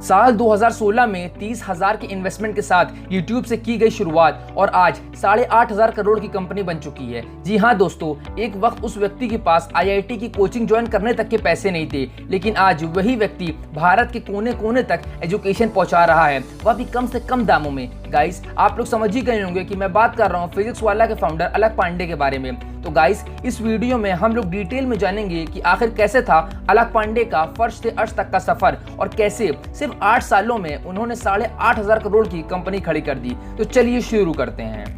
साल 2016 में 30,000 के इन्वेस्टमेंट के साथ YouTube से की गई शुरुआत और आज 8,500 करोड़ की कंपनी बन चुकी है। जी हाँ दोस्तों, एक वक्त उस व्यक्ति के पास IIT की कोचिंग ज्वाइन करने तक के पैसे नहीं थे, लेकिन आज वही व्यक्ति भारत के कोने कोने तक एजुकेशन पहुंचा रहा है, वह भी कम से कम दामों में। गाइस, आप लोग समझ ही गए होंगे कि मैं बात कर रहा हूँ फिजिक्स वाला के फाउंडर अलक पांडे के बारे में। तो गाइस, इस वीडियो में हम लोग डिटेल में जानेंगे कि आखिर कैसे था अलक पांडे का फर्श से अर्श तक का सफर और कैसे सिर्फ 8 सालों में उन्होंने 8,500 करोड़ की कंपनी खड़ी कर दी। तो चलिए शुरू करते हैं।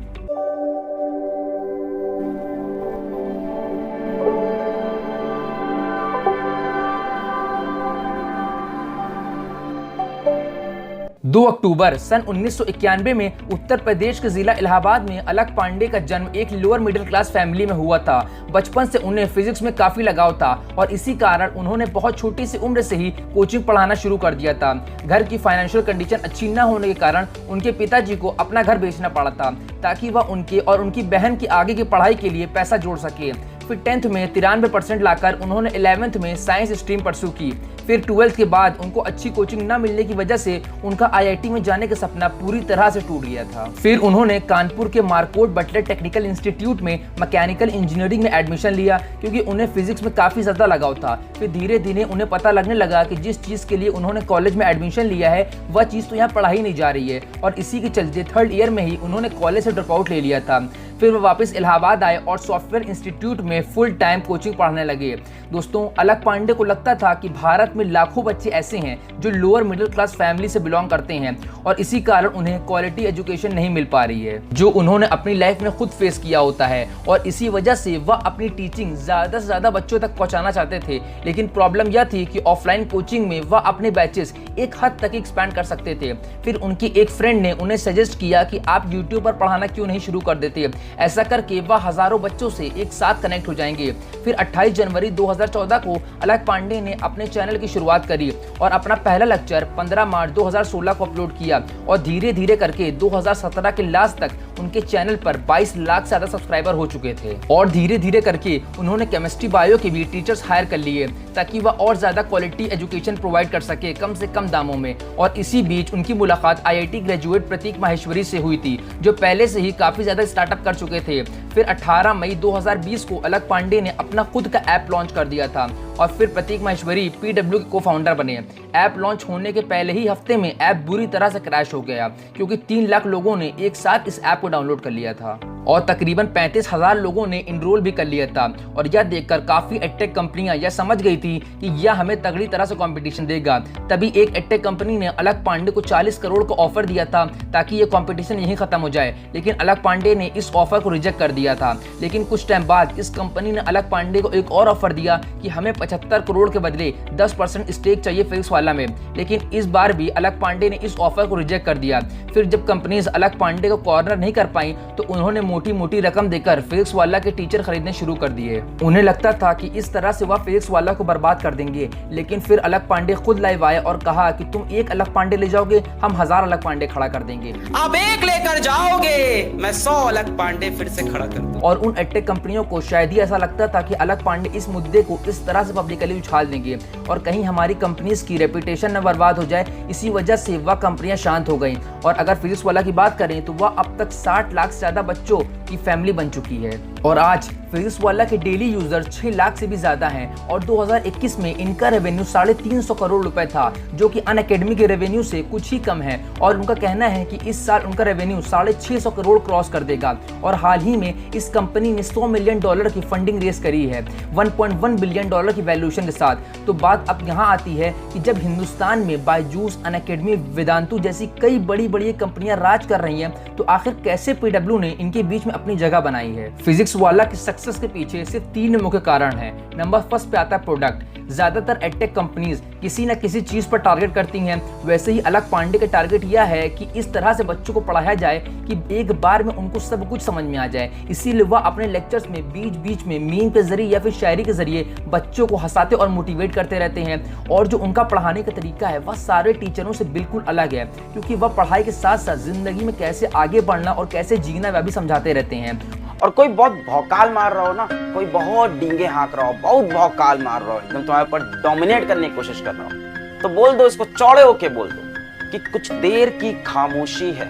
2 अक्टूबर सन 1991 में उत्तर प्रदेश के जिला इलाहाबाद में अलक पांडे का जन्म एक लोअर मिडिल क्लास फैमिली में हुआ था। बचपन से उन्हें फिजिक्स में काफी लगाव था और इसी कारण उन्होंने बहुत छोटी सी उम्र से ही कोचिंग पढ़ाना शुरू कर दिया था। घर की फाइनेंशियल कंडीशन अच्छी न होने के कारण उनके पिताजी को अपना घर बेचना पड़ा था ताकि वह उनके और उनकी बहन की आगे की पढ़ाई के लिए पैसा जोड़ सके। फिर 10th में 93% लाकर उन्होंने 11th में साइंस स्ट्रीम परस्यू की। फिर 12th के बाद उनको अच्छी कोचिंग न मिलने की वजह से उनका IIT में जाने का सपना पूरी तरह से टूट गया था। फिर उन्होंने कानपुर के मार्कोट बटलर टेक्निकल इंस्टीट्यूट में मैकेनिकल इंजीनियरिंग में एडमिशन लिया क्योंकि उन्हें फिजिक्स में काफी ज्यादा लगाव था। फिर धीरे धीरे उन्हें पता लगने लगा कि जिस चीज के लिए उन्होंने कॉलेज में एडमिशन लिया है वह चीज तो यहाँ पढ़ाई नहीं जा रही है, और इसी के चलते 3rd ईयर में ही उन्होंने कॉलेज से ड्रॉप आउट ले लिया था। फिर वो वापस इलाहाबाद आए और सॉफ्टवेयर इंस्टीट्यूट में फुल टाइम कोचिंग पढ़ाने लगे। दोस्तों, अलक पांडे को लगता था कि भारत में लाखों बच्चे ऐसे हैं जो लोअर मिडिल क्लास फैमिली से बिलोंग करते हैं और इसी कारण उन्हें क्वालिटी एजुकेशन नहीं मिल पा रही है, जो उन्होंने अपनी लाइफ में खुद फेस किया होता है। और इसी वजह से वह अपनी टीचिंग ज्यादा से ज्यादा बच्चों तक पहुंचाना चाहते थे, लेकिन प्रॉब्लम यह थी कि ऑफलाइन कोचिंग में वह अपने बैचेस एक हद तक एक्सपैंड कर सकते थे। फिर उनकी एक फ्रेंड ने उन्हें सजेस्ट किया कि आप यूट्यूब पर पढ़ाना क्यों नहीं शुरू कर देते। ऐसा करके वह हजारों बच्चों से एक साथ कनेक्ट हो जाएंगे। फिर 28 जनवरी 2014 को अलक पांडे ने अपने चैनल की शुरुआत करी और अपना पहला लेक्चर 15 मार्च 2016 को अपलोड किया और धीरे धीरे करके 2017 के लास्ट तक उनके चैनल पर 22 लाख से ज्यादा सब्सक्राइबर हो चुके थे। और धीरे धीरे करके उन्होंने केमिस्ट्री बायो के भी टीचर्स हायर कर लिए ताकि वह और ज्यादा क्वालिटी एजुकेशन प्रोवाइड कर सके कम से कम दामों में। और इसी बीच उनकी मुलाकात IIT ग्रेजुएट प्रतीक माहेश्वरी से हुई थी, जो पहले से ही काफी ज्यादा स्टार्टअप कर चुके थे। फिर 18 मई 2020 को अलक पांडे ने अपना खुद का ऐप लॉन्च कर दिया था और फिर प्रतीक माहेश्वरी PW के को-फाउंडर बने। ऐप लॉन्च होने के पहले ही हफ्ते में ऐप बुरी तरह से क्रैश हो गया क्योंकि 3 लाख लोगों ने एक साथ इस ऐप को डाउनलोड कर लिया था और तकरीबन 35,000 लोगों ने इनरोल भी कर लिया था। और यह देखकर काफी एडटेक कंपनियां यह समझ गई थी कि यह हमें तगड़ी तरह से कंपटीशन देगा। तभी एक एडटेक कंपनी ने अलक पांडे को 40 करोड़ का ऑफर दिया था ताकि यह कंपटीशन यहीं खत्म हो जाए, लेकिन अलक पांडे ने इस ऑफर को रिजेक्ट कर दिया था। लेकिन कुछ टाइम बाद इस कंपनी ने अलक पांडे को एक और ऑफर दिया कि हमें 75 करोड़ के बदले 10% स्टेक चाहिए फिजिक्स वाला में, लेकिन इस बार भी अलक पांडे ने इस ऑफर को रिजेक्ट कर दिया। फिर जब कंपनीज अलक पांडे को कॉर्नर नहीं कर पाई तो उन्होंने मोटी मोटी रकम देकर फिजिक्स वाला के टीचर खरीदने शुरू कर दिए। उन्हें लगता था कि इस तरह से वह फिजिक्स वाला को बर्बाद कर देंगे, लेकिन फिर अलक पांडे खुद लाइव आए और कहा कि तुम एक अलक पांडे ले जाओगे, हम 1000 अलक पांडे खड़ा कर देंगे। अब एक लेकर जाओगे, मैं 100 अलक पांडे फिर से खड़ा कर दूं। और उन एडटेक कंपनियों को शायद ही ऐसा लगता था कि अलक पांडे इस मुद्दे को इस तरह से पब्लिकली उछाल देंगे और कहीं हमारी कंपनीज की रेपुटेशन न बर्बाद हो जाए। इसी वजह से वह कंपनियां शांत हो गईं। और अगर फिजिक्स वाला की बात करें तो वह अब तक 60 लाख से ज्यादा बच्चों की फैमिली बन चुकी है और आज फिजिक्स वाला के डेली यूजर 6 लाख से भी ज्यादा हैं और 2021 में इनका रेवेन्यू 350 करोड़ रुपए था, जो कि अनअकैडमी के रेवेन्यू से कुछ ही कम है। और उनका कहना है कि इस साल उनका रेवेन्यू 650 करोड़ क्रॉस कर देगा। और हाल ही में इस कंपनी ने $100 मिलियन की फंडिंग रेस करी है 1.1 बिलियन डॉलर की वैल्यूएशन के साथ। तो बात अब यहाँ आती है कि जब हिंदुस्तान में बायजूस, अनअकैडमी, वेदांतु जैसी कई बड़ी बड़ी कंपनियां राज कर रही हैं, तो आखिर कैसे PW ने इनके बीच में अपनी जगह बनाई है। फिजिक्स वाला की सक्सेस के पीछे सिर्फ 3 मुख्य कारण हैं। नंबर फर्स्ट पे आता है प्रोडक्ट। ज्यादातर एडटेक कंपनीज किसी न किसी चीज पर टारगेट करती हैं, वैसे ही अलक पांडे का टारगेट यह है कि इस तरह से बच्चों को पढ़ाया जाए कि एक बार में उनको सब कुछ समझ में आ जाए। इसीलिए वह अपने लेक्चर्स में बीच बीच में मीम के जरिए या फिर शायरी के जरिए बच्चों को हंसाते और मोटिवेट करते रहते हैं। और जो उनका पढ़ाने का तरीका है वह सारे टीचरों से बिल्कुल अलग है, क्योंकि वह पढ़ाई के साथ साथ जिंदगी में कैसे आगे बढ़ना और कैसे जीना वह भी समझाते रहते हैं। और कोई बहुत भौकाल मार रहा हो ना, कोई बहुत डींगे हाँक रहा हो, बहुत भौकाल मार रहा हो, एकदम तुम्हारे ऊपर डोमिनेट करने की कोशिश कर रहा हो, तो बोल दो, इसको चौड़े होके बोल दो कि कुछ देर की खामोशी है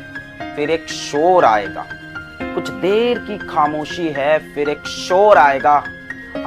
फिर एक शोर आएगा, कुछ देर की खामोशी है फिर एक शोर आएगा,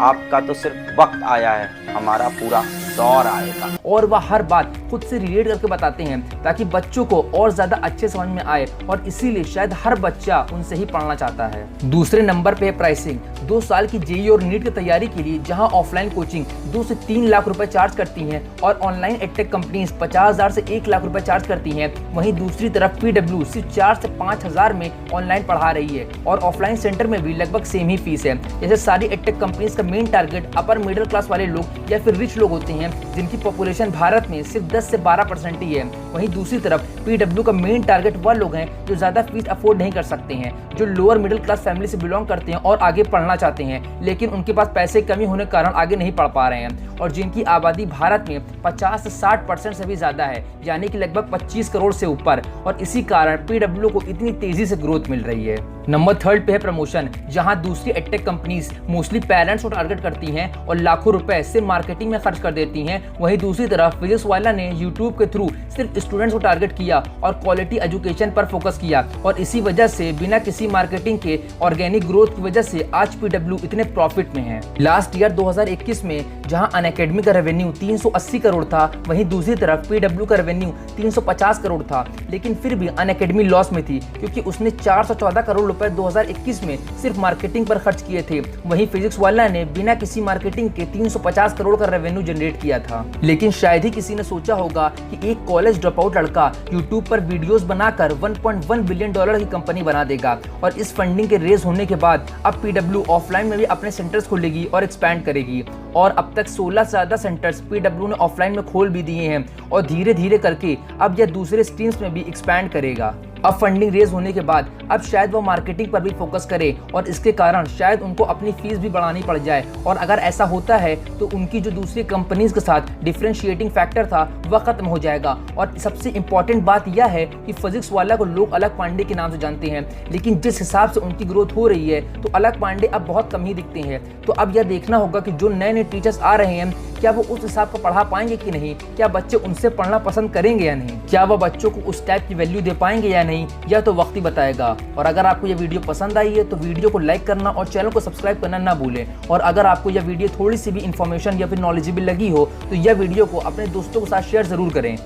आपका तो सिर्फ वक्त आया है, हमारा पूरा दौर आएगा। और वह हर बात खुद से रिलेट करके बताते हैं ताकि बच्चों को और ज्यादा अच्छे समझ में आए, और इसीलिए शायद हर बच्चा उनसे ही पढ़ना चाहता है। दूसरे नंबर पे है प्राइसिंग। 2 साल की जेईई और नीट की तैयारी के लिए जहां ऑफलाइन कोचिंग 2 से 3 लाख रुपए चार्ज करती हैं और ऑनलाइन एडटेक कंपनीज 50,000 से 1 लाख रुपए चार्ज करती हैं, वहीं दूसरी तरफ पीडब्ल्यू सिर्फ 4 से 5,000 में ऑनलाइन पढ़ा रही है और ऑफलाइन सेंटर में भी लगभग सेम ही फीस है। जैसे सारी एडटेक कंपनीज का main target upper middle class वाले लोग या फिर रिच लोग होते हैं जिनकी पॉपुलेशन भारत में सिर्फ 10 से 12% ही है। वहीं दूसरी तरफ पीडब्ल्यू का मेन टारगेट वह लोग हैं जो ज्यादा फीस अफोर्ड नहीं कर सकते हैं, जो लोअर मिडिल क्लास फैमिली से बिलोंग करते हैं और आगे पढ़ना चाहते हैं लेकिन उनके पास पैसे कमी होने के कारण आगे नहीं पढ़ पा रहे हैं, और जिनकी आबादी भारत में 50 से 60% से भी ज्यादा है, यानी कि लगभग 25 करोड़ से ऊपर, और इसी कारण पीडब्ल्यू को इतनी तेजी से ग्रोथ मिल रही है। नंबर 3 पे है प्रमोशन, जहां दूसरी एडटेक कंपनीज मोस्टली पेरेंट्स को टारगेट करती हैं और लाखों रुपए सिर्फ मार्केटिंग में खर्च कर देती हैं। वहीं दूसरी तरफ फिजिक्स वाला ने यूट्यूब के थ्रू सिर्फ स्टूडेंट्स को टारगेट किया और क्वालिटी एजुकेशन पर फोकस किया, और इसी वजह से बिना किसी मार्केटिंग के ऑर्गेनिक ग्रोथ की वजह से आज पीडब्ल्यू इतने प्रॉफिट में है। लास्ट ईयर 2021 में जहां अनअकैडमी का रेवेन्यू 380 करोड़ था, वहीं दूसरी तरफ पीडब्ल्यू का रेवेन्यू 350 करोड़ था, लेकिन फिर भी अनअकैडमी लॉस में थी क्योंकि उसने 414 करोड़ रुपए 2021 में सिर्फ मार्केटिंग पर खर्च किए थे। वहीं फिजिक्स वाला ने बिना किसी मार्केटिंग के 350 करोड़ का रेवेन्यू जनरेट किया था। लेकिन शायद ही किसी ने सोचा होगा कि एक कॉलेज ड्रॉप आउट लड़का यूट्यूब पर वीडियोस बनाकर $1.1 बिलियन की कंपनी बना देगा, और इस फंडिंग के रेज होने के बाद अब पीडब्ल्यू ऑफलाइन में भी अपने सेंटर्स खोलेगी और एक्सपैंड करेगी, और अब तक 16 से ज्यादा सेंटर्स पीडब्ल्यू ने ऑफलाइन में खोल भी दिए हैं, और धीरे धीरे करके अब यह दूसरे स्ट्रीम्स में भी एक्सपैंड करेगा। अब फंडिंग रेज होने के बाद अब शायद वो मार्केटिंग पर भी फोकस करे, और इसके कारण शायद उनको अपनी फीस भी बढ़ानी पड़ जाए, और अगर ऐसा होता है तो उनकी जो दूसरी कंपनीज के साथ डिफरेंशिएटिंग फैक्टर था वह खत्म हो जाएगा। और सबसे इंपॉर्टेंट बात यह है कि फिजिक्स वाला को लोग अलग पांडे के नाम से जानते हैं, लेकिन जिस हिसाब से उनकी ग्रोथ हो रही है तो अलग पांडे अब बहुत कम ही दिखते हैं। तो अब यह देखना होगा कि जो नए नए टीचर्स आ रहे हैं क्या वो उस हिसाब का पढ़ा पाएंगे कि नहीं, क्या बच्चे उनसे पढ़ना पसंद करेंगे या नहीं, क्या वो बच्चों को उस टाइप की वैल्यू दे पाएंगे या नहीं, यह तो वक्त ही बताएगा। और अगर आपको यह वीडियो पसंद आई है तो वीडियो को लाइक करना और चैनल को सब्सक्राइब करना ना भूलें, और अगर आपको यह वीडियो थोड़ी सी भी इन्फॉर्मेशन या फिर नॉलेजेबल लगी हो तो यह वीडियो को अपने दोस्तों के साथ शेयर जरूर करें।